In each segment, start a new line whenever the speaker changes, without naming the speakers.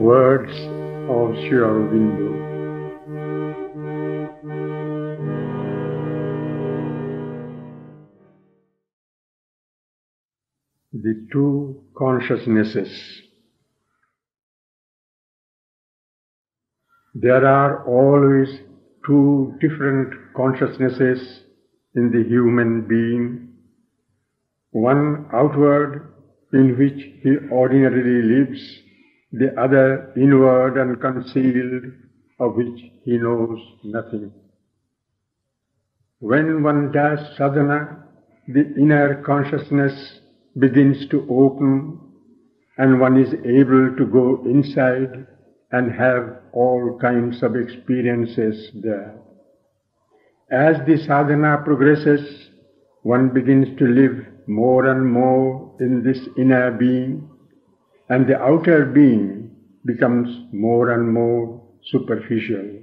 Words of Sri Aurobindo. The two consciousnesses. There are always two different consciousnesses in the human being. One outward, in which he ordinarily lives, the other inward and concealed, of which he knows nothing. When one does sadhana, the inner consciousness begins to open and one is able to go inside and have all kinds of experiences there. As the sadhana progresses, one begins to live more and more in this inner being, and the outer being becomes more and more superficial.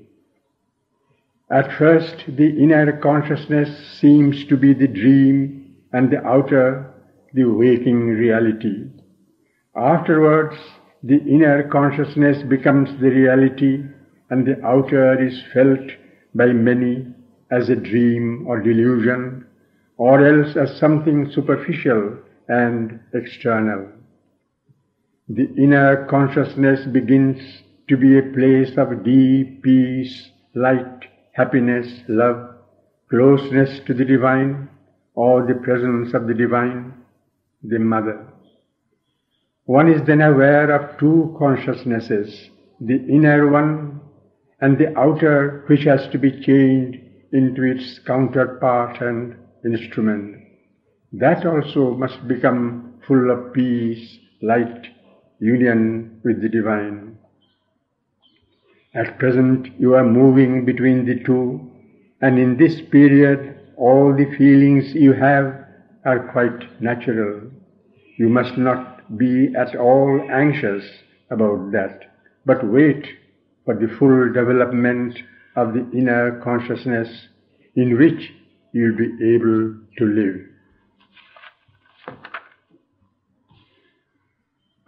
At first, the inner consciousness seems to be the dream and the outer the waking reality. Afterwards, the inner consciousness becomes the reality and the outer is felt by many as a dream or delusion, or else as something superficial and external. The inner consciousness begins to be a place of deep peace, light, happiness, love, closeness to the divine, or the presence of the divine, the Mother. One is then aware of two consciousnesses, the inner one and the outer, which has to be changed into its counterpart and instrument. That also must become full of peace, light, union with the divine. At present you are moving between the two, and in this period all the feelings you have are quite natural. You must not be at all anxious about that, but wait for the full development of the inner consciousness in which you will be able to live.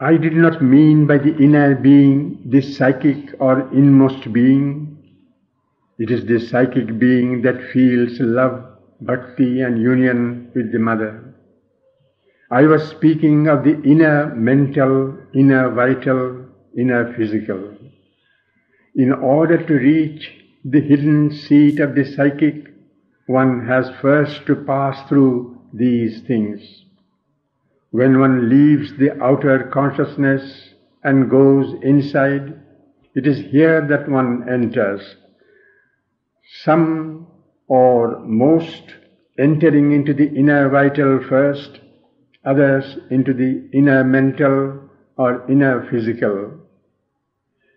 I did not mean by the inner being this psychic or inmost being. It is the psychic being that feels love, bhakti and union with the Mother. I was speaking of the inner mental, inner vital, inner physical. In order to reach the hidden seat of the psychic, one has first to pass through these things. When one leaves the outer consciousness and goes inside, it is here that one enters. Some or most entering into the inner vital first, others into the inner mental or inner physical.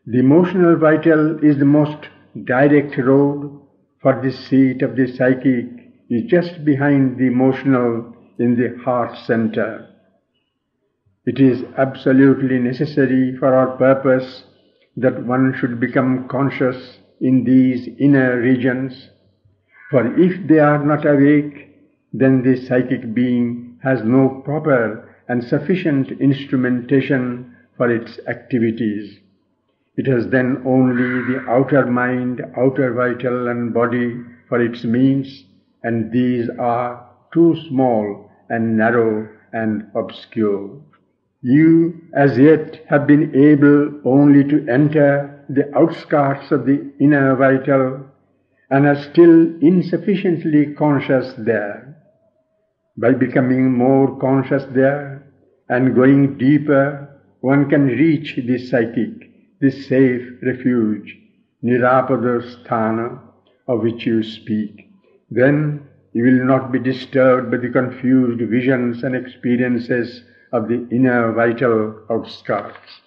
The emotional vital is the most direct road, for the seat of the psychic is just behind the emotional in the heart center. It is absolutely necessary for our purpose that one should become conscious in these inner regions, for if they are not awake, then the psychic being has no proper and sufficient instrumentation for its activities. It has then only the outer mind, outer vital and body for its means, and these are too small and narrow and obscure. You as yet have been able only to enter the outskirts of the inner vital and are still insufficiently conscious there. By becoming more conscious there and going deeper, one can reach the psychic, the safe refuge, Nirapada Sthana, of which you speak. Then you will not be disturbed by the confused visions and experiences of the inner vital outskirts.